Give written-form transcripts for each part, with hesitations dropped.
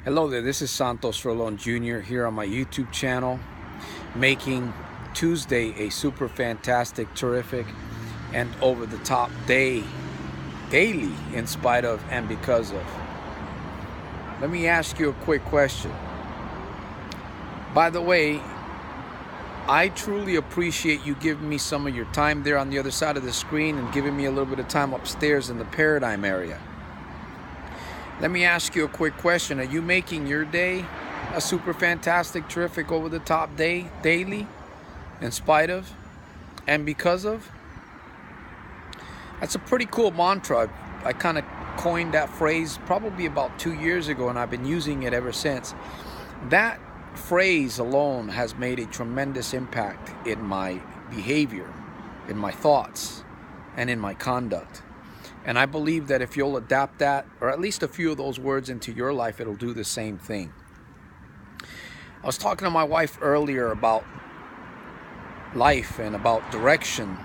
Hello there, this is Santos Rolon Jr. here on my YouTube channel, making Tuesday a super fantastic, terrific, and over-the-top day, daily, in spite of and because of. Let me ask you a quick question. By the way, I truly appreciate you giving me some of your time there on the other side of the screen and giving me a little bit of time upstairs in the Paradigm area. Let me ask you a quick question. Are you making your day a super fantastic, terrific, over-the-top day, daily, in spite of and because of? That's a pretty cool mantra. I kind of coined that phrase probably about 2 years ago, and I've been using it ever since. That phrase alone has made a tremendous impact in my behavior, in my thoughts, and in my conduct. And I believe that if you'll adapt that, or at least a few of those words into your life, it'll do the same thing. I was talking to my wife earlier about life and about direction,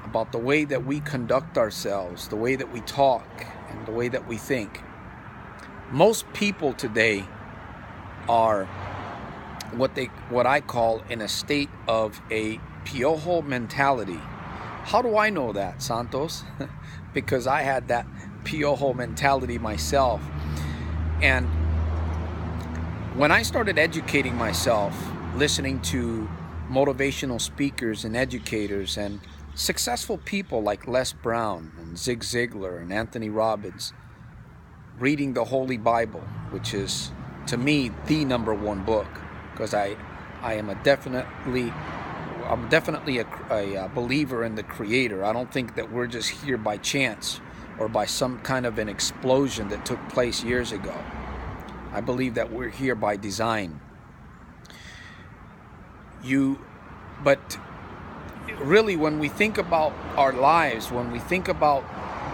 about the way that we conduct ourselves, the way that we talk, and the way that we think. Most people today are what I call in a state of a piojo mentality. How do I know that, Santos? Because I had that piojo mentality myself. And when I started educating myself, listening to motivational speakers and educators and successful people like Les Brown and Zig Ziglar and Anthony Robbins, reading the Holy Bible, which is, to me, the #1 book, because I'm definitely a believer in the Creator. I don't think that we're just here by chance or by some kind of an explosion that took place years ago. I believe that we're here by design. But really, when we think about our lives, when we think about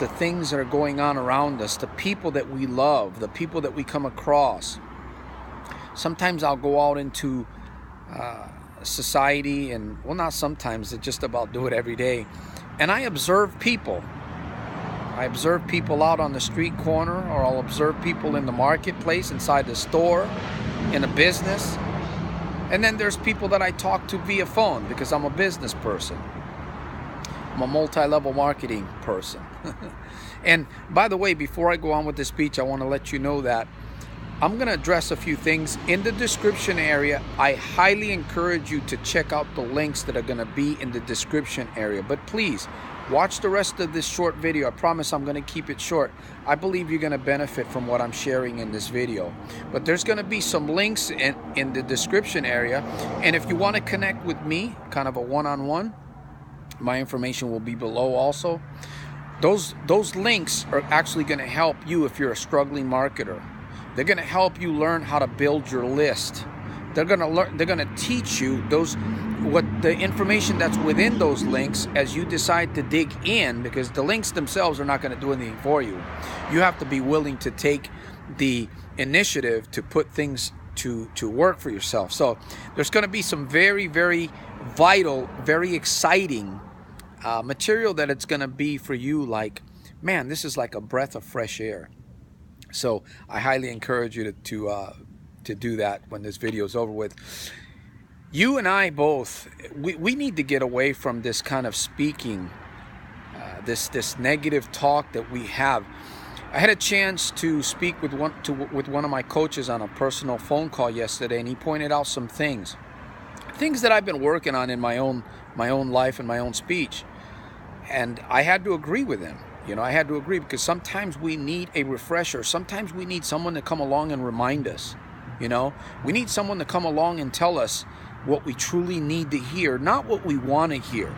the things that are going on around us, the people that we love, the people that we come across, sometimes I'll go out into society, and well, not sometimes, it's just about do it every day, and I observe people. I observe people out on the street corner, or I'll observe people in the marketplace, inside the store, in a business, and then there's people that I talk to via phone because I'm a business person. I'm a multi-level marketing person. And by the way, before I go on with this speech, I want to let you know that I'm going to address a few things in the description area. I highly encourage you to check out the links that are going to be in the description area. But please, watch the rest of this short video. I promise I'm going to keep it short. I believe you're going to benefit from what I'm sharing in this video. But there's going to be some links in the description area. And if you want to connect with me, kind of a one-on-one, my information will be below also. Those links are actually going to help you if you're a struggling marketer. They're going to help you learn how to build your list. They're going to teach you what the information that's within those links as you decide to dig in, because the links themselves are not going to do anything for you. You have to be willing to take the initiative to put things to work for yourself. So there's going to be some very, very vital, very exciting material that it's going to be for you. Like, man, this is like a breath of fresh air. So I highly encourage you to do that when this video is over with. You and I both, we need to get away from this kind of speaking, this negative talk that we have. I had a chance to speak with one of my coaches on a personal phone call yesterday, and he pointed out some things that I've been working on in my own life and my own speech, and I had to agree with him. I had to agree, because sometimes we need a refresher. Sometimes we need someone to come along and remind us. We need someone to come along and tell us what we truly need to hear, not what we want to hear.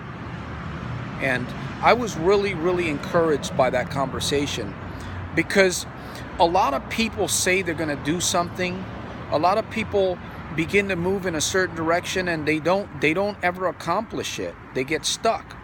And I was really, really encouraged by that conversation, because a lot of people say they're going to do something. A lot of people begin to move in a certain direction, and they don't ever accomplish it. They get stuck.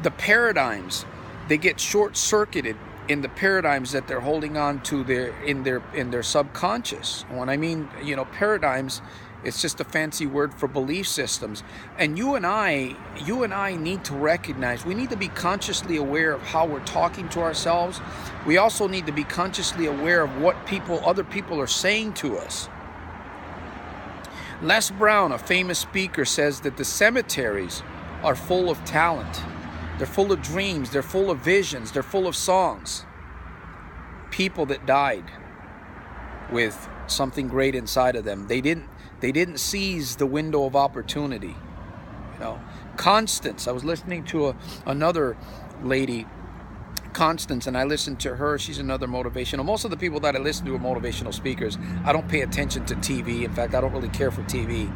The paradigms, they get short-circuited in the paradigms that they're holding on to in their subconscious. And when I mean, paradigms, It's just a fancy word for belief systems. And you and I need to recognize, we need to be consciously aware of how we're talking to ourselves. We also need to be consciously aware of what other people are saying to us. Les Brown, a famous speaker, says that the cemeteries are full of talent. They're full of dreams. They're full of visions. They're full of songs. People that died with something great inside of them. They didn't seize the window of opportunity. You know, Constance. I was listening to another lady, Constance, and I listened to her. She's another motivational. Most of the people that I listen to are motivational speakers. I don't pay attention to TV. In fact, I don't really care for TV.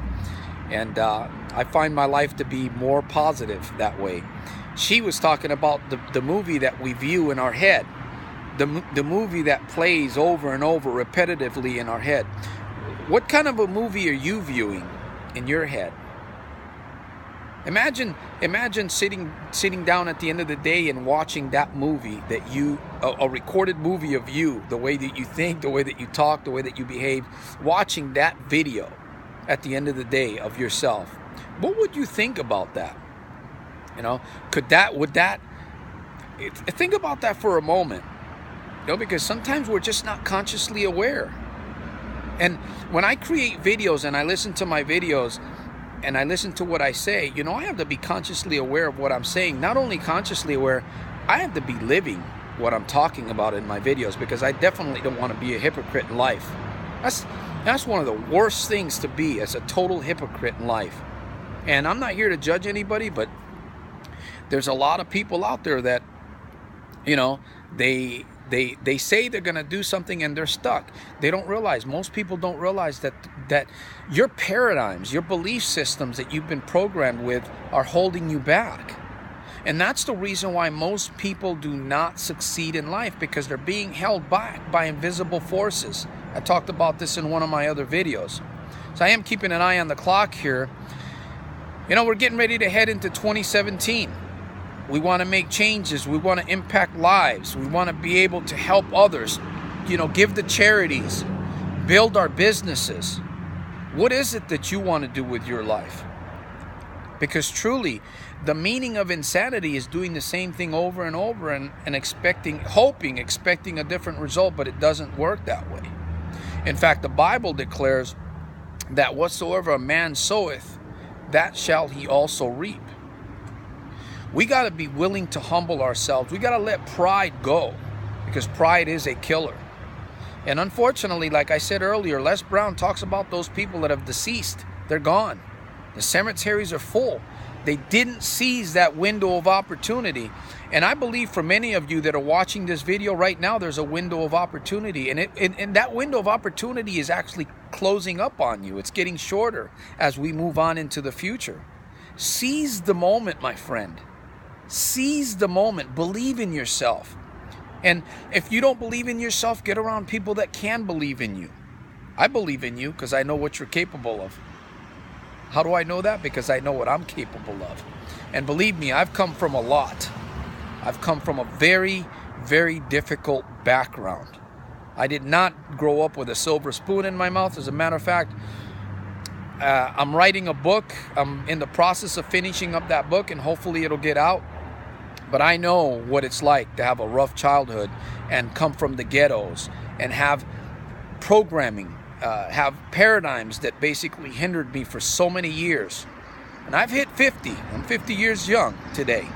And I find my life to be more positive that way. She was talking about the movie that we view in our head. The movie that plays over and over repetitively in our head. What kind of a movie are you viewing in your head? Imagine sitting down at the end of the day and watching that movie that a recorded movie of you, the way that you think, the way that you talk, the way that you behave, watching that video at the end of the day of yourself. What would you think about that? You know, think about that for a moment. You know, because sometimes we're just not consciously aware. And when I create videos and I listen to my videos and I listen to what I say, you know, I have to be consciously aware of what I'm saying. Not only consciously aware, I have to be living what I'm talking about in my videos, because I definitely don't want to be a hypocrite in life. That's one of the worst things to be, as a total hypocrite in life. And I'm not here to judge anybody, but there's a lot of people out there that, you know, they say they're going to do something and they're stuck. They don't realize, most people don't realize that your paradigms, your belief systems that you've been programmed with are holding you back. And that's the reason why most people do not succeed in life, because they're being held back by invisible forces. I talked about this in one of my other videos. So I am keeping an eye on the clock here. You know, we're getting ready to head into 2017. We want to make changes. We want to impact lives. We want to be able to help others, you know, give to charities, build our businesses. What is it that you want to do with your life? Because truly, the meaning of insanity is doing the same thing over and over and expecting a different result, but it doesn't work that way. In fact, the Bible declares that whatsoever a man soweth, that shall he also reap. We got to be willing to humble ourselves. We got to let pride go, because pride is a killer. And unfortunately, like I said earlier, Les Brown talks about those people that have deceased. They're gone. The cemeteries are full. They didn't seize that window of opportunity. And I believe for many of you that are watching this video right now, there's a window of opportunity. And that window of opportunity is actually closing up on you. It's getting shorter as we move on into the future. Seize the moment, my friend. Seize the moment. Believe in yourself. And if you don't believe in yourself, get around people that can believe in you. I believe in you because I know what you're capable of. How do I know that? Because I know what I'm capable of. And believe me, I've come from a lot. I've come from a very, very difficult background. I did not grow up with a silver spoon in my mouth. As a matter of fact, I'm writing a book. I'm in the process of finishing up that book, and hopefully it'll get out. But I know what it's like to have a rough childhood and come from the ghettos and have programming, have paradigms that basically hindered me for so many years. And I've hit 50. I'm 50 years young today.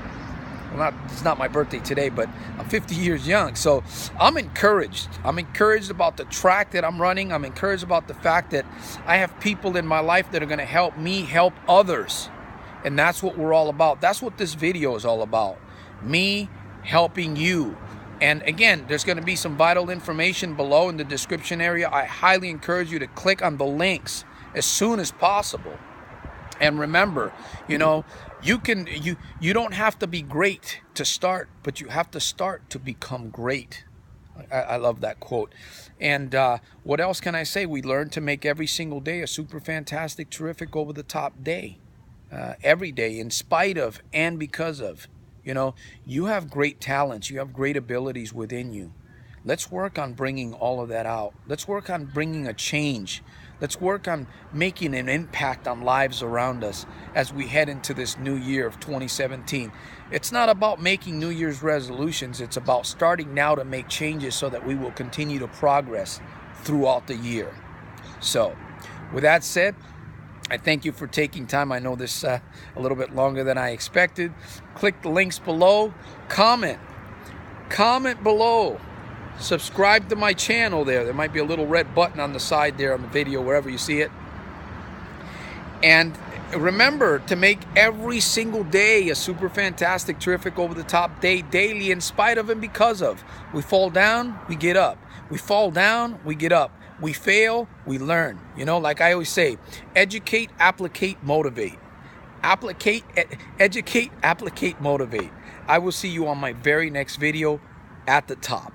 Well, it's not my birthday today, but I'm 50 years young. So I'm encouraged. I'm encouraged about the track that I'm running. I'm encouraged about the fact that I have people in my life that are going to help me help others. And that's what we're all about. That's what this video is all about. Me helping you. And again, there's going to be some vital information below in the description area. I highly encourage you to click on the links as soon as possible. And remember, you know, you don't have to be great to start, but you have to start to become great. I love that quote. And what else can I say? We learn to make every single day a super fantastic, terrific, over the top day. Every day, in spite of and because of. You know, you have great talents. You have great abilities within you. Let's work on bringing all of that out. Let's work on bringing a change. Let's work on making an impact on lives around us as we head into this new year of 2017. It's not about making New Year's resolutions. It's about starting now to make changes so that we will continue to progress throughout the year. So, with that said, I thank you for taking time. I know this a little bit longer than I expected. Click the links below. Comment below. Subscribe to my channel there. There might be a little red button on the side there on the video, wherever you see it. And remember to make every single day a super fantastic, terrific, over-the-top day, daily, in spite of and because of. We fall down, we get up. We fall down, we get up. We fail, we learn. You know, like I always say, educate, applicate, motivate. Educate, applicate, motivate. I will see you on my very next video at the top.